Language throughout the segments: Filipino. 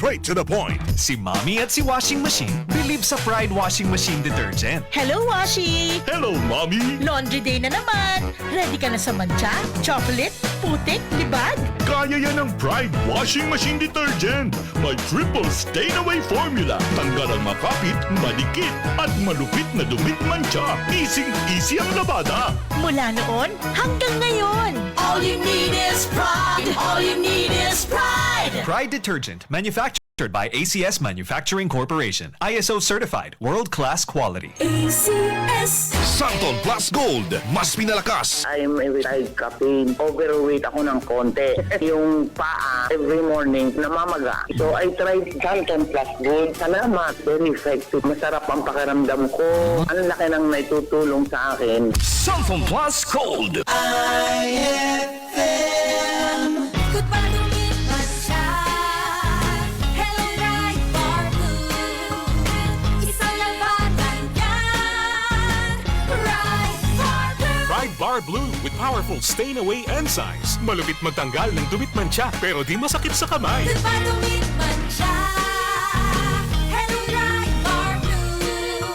straight to the point. Si Mommy at si Washing Machine believe sa Pride Washing Machine Detergent. Hello, Washi! Hello, Mommy! Laundry day na naman! Ready ka na sa mancha, chocolate, putik, libag? Kaya yan ang Pride Washing Machine Detergent. May triple stain-away formula. Tanggal ang makapit, malikit, at malupit na dumit mancha. Easy ang labada. Mula noon hanggang ngayon. All you need is pride! All you need is pride! Pride Detergent, manufactured by ACS Manufacturing Corporation. ISO certified, world-class quality. ACS! Santon Plus Gold. Mas pinalakas. I'm a retired captain. Overweight ako ng konti. Yung paa, every morning, namamaga. So I tried Santon Plus Gold. Salamat. Very effective. Masarap ang pakiramdam ko. Ang laki nang naitutulong sa akin. Santon Plus Gold. Good palungit pa siya. Hello, Pride Bar Blue. Isang labanan yan. Pride Bar Blue. Pride Bar Blue with powerful stain-away enzymes. Malupit magtanggal ng dumit mancha pero di masakit sa kamay. Good palungit pa siya. Hello, Pride Bar Blue.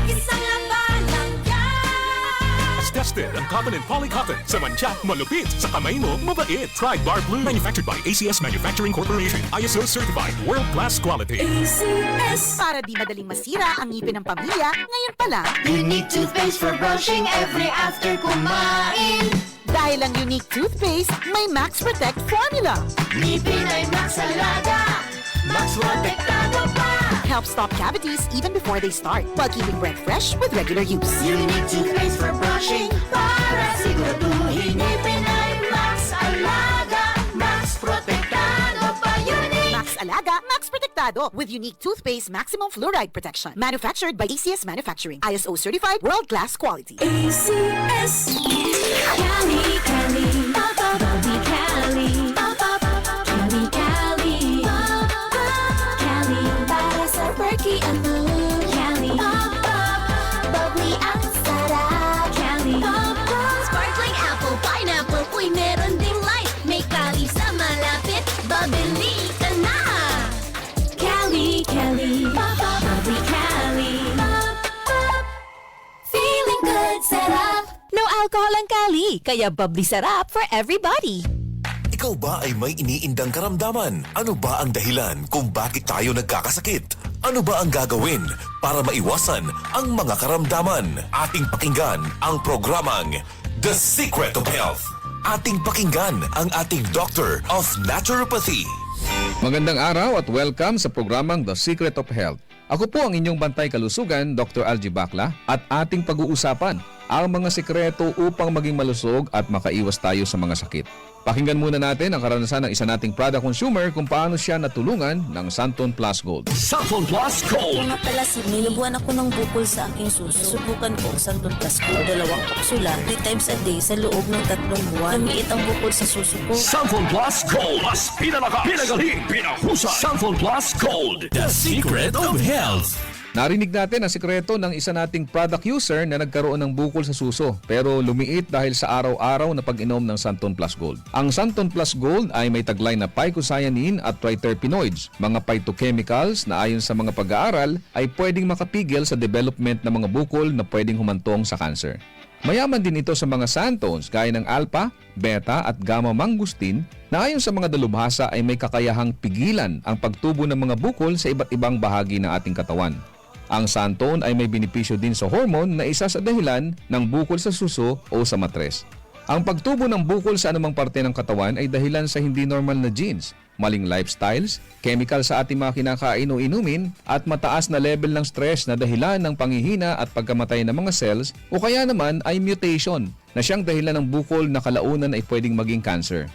Isang labanan yan. As tested ang cotton and polycotton. Sa mancha, malupit. Sa kamay mo, mabait. Pride Bar Blue. Manufactured by ACS Manufacturing Corporation. ISO certified. World-class quality. ACS! Para di madaling masira ang ngipin ng pamilya, ngayon pa lang, Unique toothpaste for brushing every after kumain. dahil ang unique toothpaste, may Max Protect formula. Ngipin ay Max Alaga. Max Protektado pa. Helps stop cavities even before they start, while keeping breath fresh with regular use. Unique toothpaste for brushing para siguraduhin ngipin ay Max Alaga. Max Protektado pa. Unique. Max Alaga, Max Protectado with unique toothpaste maximum fluoride protection. Manufactured by ACS Manufacturing. ISO certified world-class quality. ACS. Cali, Cali. Bobby Cali. Cali, Cali. Cali. Para sa perky at blue. Cali. Bubbly ang sarap. Cali. Sparkling apple, pineapple. Uy, meron ding light. May Cali sa malapit. Babili ka na. Cali, Cali. Bubbly Cali. Feeling good, sarap. No alcohol ang Cali, kaya bubbly sarap for everybody. Ikaw ba ay may iniindang karamdaman? Ano ba ang dahilan kung bakit tayo nagkakasakit? Ano ba ang gagawin para maiwasan ang mga karamdaman? Ating pakinggan ang programang The Secret of Health. Ating pakinggan ang ating Doctor of Naturopathy. Magandang araw at welcome sa programang The Secret of Health. Ako po ang inyong bantay kalusugan, Dr. Algie Bacla, at ating pag-uusapan ang mga sikreto upang maging malusog at makaiwas tayo sa mga sakit. Pakinggan muna natin ang karanasan ng isa nating product consumer kung paano siya natulungan ng Santon Plus Gold. Santon Plus Gold. Nga pala si nilubuan ako ng bukol sa aking suso. Subukan ko ang Santon Plus Gold. 2 kapsula, 3 times a day sa loob ng 3 buwan. Lumiit ang bukol sa suso ko. Santon Plus Gold. Mas pinalakas, pinagaling, pinahusay. Santon Plus Gold. The Secret of Health. Narinig natin ang sikreto ng isa nating product user na nagkaroon ng bukol sa suso pero lumiit dahil sa araw-araw na pag-inom ng Santon Plus Gold. Ang Santon Plus Gold ay may taglay na phycocyanin at triterpenoids, mga phytochemicals na ayon sa mga pag-aaral ay pwedeng makapigil sa development ng mga bukol na pwedeng humantong sa cancer. Mayaman din ito sa mga santones gaya ng alpha, beta at gamma mangustin na ayon sa mga dalubhasa ay may kakayahang pigilan ang pagtubo ng mga bukol sa iba't ibang bahagi ng ating katawan. Ang santone ay may benepisyo din sa hormone na isa sa dahilan ng bukol sa suso o sa matres. Ang pagtubo ng bukol sa anumang parte ng katawan ay dahilan sa hindi normal na genes, maling lifestyles, chemical sa ating mga kinakain o inumin, at mataas na level ng stress na dahilan ng panghihina at pagkamatay ng mga cells o kaya naman ay mutation na siyang dahilan ng bukol na kalaunan ay pwedeng maging cancer.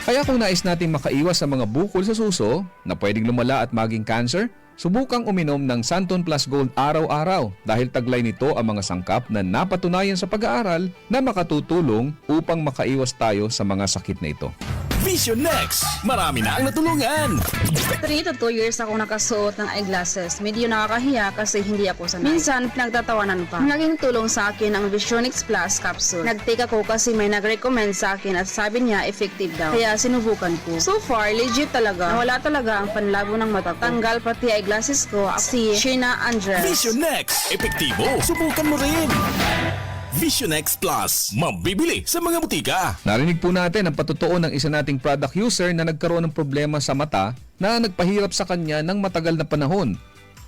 Kaya kung nais nating makaiwas sa mga bukol sa suso na pwedeng lumala at maging cancer, subukang uminom ng Santon Plus Gold araw-araw dahil taglay nito ang mga sangkap na napatunayan sa pag-aaral na makatutulong upang makaiwas tayo sa mga sakit na ito. Vision Next, marami na ang natulungan. 3 to 2 years akong nakasuot ng eyeglasses. Medyo nakakahiya kasi hindi ako sanay. Minsan, pinagtatawanan pa. Naging tulong sa akin ang Visionix Plus capsule. Nag-take ako kasi may nag-recommend sa akin at sabi niya effective daw. Kaya sinubukan ko. So far, legit talaga. Nawala talaga ang panlabo ng mata ko. Tanggal pati eyeglasses ko. Si Sheena Andres. Vision Next, epektibo. Subukan mo rin. Vision Next Plus, mabibili sa mga butika. Narinig po natin ang patotoo ng isa nating product user na nagkaroon ng problema sa mata na nagpahirap sa kanya ng matagal na panahon.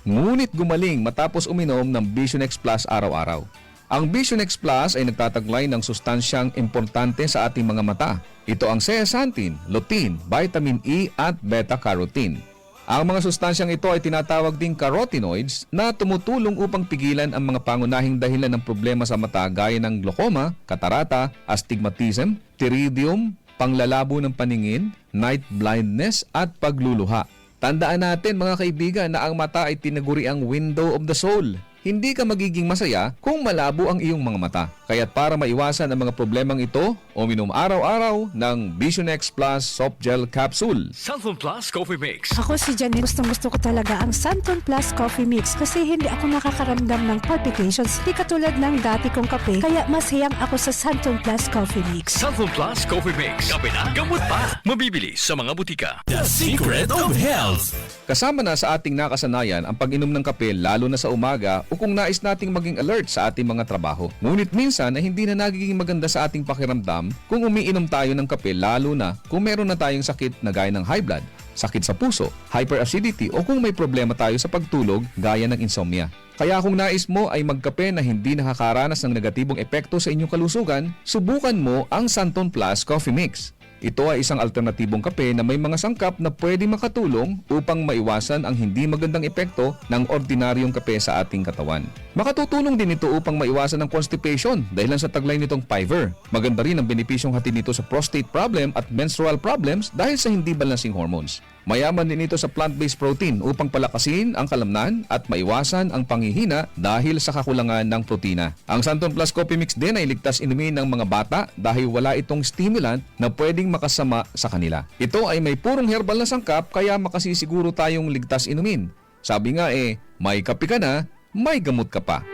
Ngunit gumaling matapos uminom ng Vision X Plus araw-araw. Ang Vision X Plus ay nagtataglay ng sustansyang importante sa ating mga mata. Ito ang zeaxanthin, lutein, vitamin E at beta-carotene. Ang mga sustansyang ito ay tinatawag ding carotenoids na tumutulong upang pigilan ang mga pangunahing dahilan ng problema sa mata gaya ng glaucoma, katarata, astigmatism, pterygium, panglalabo ng paningin, night blindness at pagluluha. Tandaan natin mga kaibigan na ang mata ay tinaguri ang window of the soul. Hindi ka magiging masaya kung malabo ang iyong mga mata. Kaya't para maiwasan ang mga problemang ito, uminom araw-araw ng Vision X Plus Soft Gel Capsule. Santon Plus Coffee Mix. Ako si Janet, gustong-gusto ko talaga ang Santon Plus Coffee Mix kasi hindi ako nakakaramdam ng palpitations. Hindi katulad ng dati kong kape, kaya mas hiyang ako sa Santon Plus Coffee Mix. Santon Plus Coffee Mix. Kape na, gamot pa. Mabibili sa mga butika. The Secret of Health. Kasama na sa ating nakasanayan ang pag-inom ng kape lalo na sa umaga o kung nais nating maging alert sa ating mga trabaho. Ngunit minsan ay hindi na nagiging maganda sa ating pakiramdam kung umiinom tayo ng kape lalo na kung meron na tayong sakit na gaya ng high blood, sakit sa puso, hyperacidity o kung may problema tayo sa pagtulog gaya ng insomnia. Kaya kung nais mo ay magkape na hindi nakakaranas ng negatibong epekto sa inyong kalusugan, subukan mo ang Santon Plus Coffee Mix. Ito ay isang alternatibong kape na may mga sangkap na pwedeng makatulong upang maiwasan ang hindi magandang epekto ng ordinaryong kape sa ating katawan. Makatutulong din ito upang maiwasan ang constipation dahil sa taglay nitong Fiver. Maganda rin ang benepisyong hatid nito sa prostate problem at menstrual problems dahil sa hindi balancing hormones. Mayaman din ito sa plant-based protein upang palakasin ang kalamnan at maiwasan ang panghihina dahil sa kakulangan ng protina. Ang Santon Plus Coffee Mix din ay ligtas inumin ng mga bata dahil wala itong stimulant na pwedeng makasama sa kanila. Ito ay may purong herbal na sangkap kaya makasisiguro tayong ligtas inumin. Sabi nga may kape ka na, may gamot ka pa.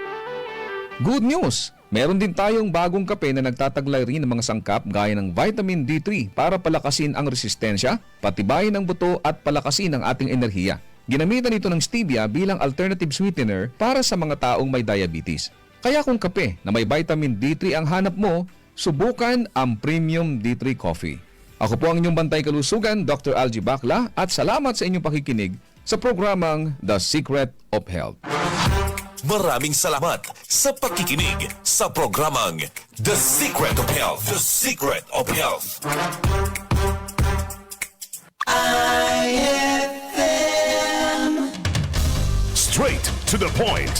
Good news! Meron din tayong bagong kape na nagtataglay rin ng mga sangkap gaya ng vitamin D3 para palakasin ang resistensya, patibayin ang buto at palakasin ang ating enerhiya. Ginamitan ito ng stevia bilang alternative sweetener para sa mga taong may diabetes. Kaya kung kape na may vitamin D3 ang hanap mo, subukan ang Premium D3 Coffee. Ako po ang inyong bantay kalusugan, Dr. Algie Bacla, at salamat sa inyong pakikinig sa programang The Secret of Health. Maraming salamat sa pakikinig sa programang The Secret of Health. The Secret of Health. Straight to the point.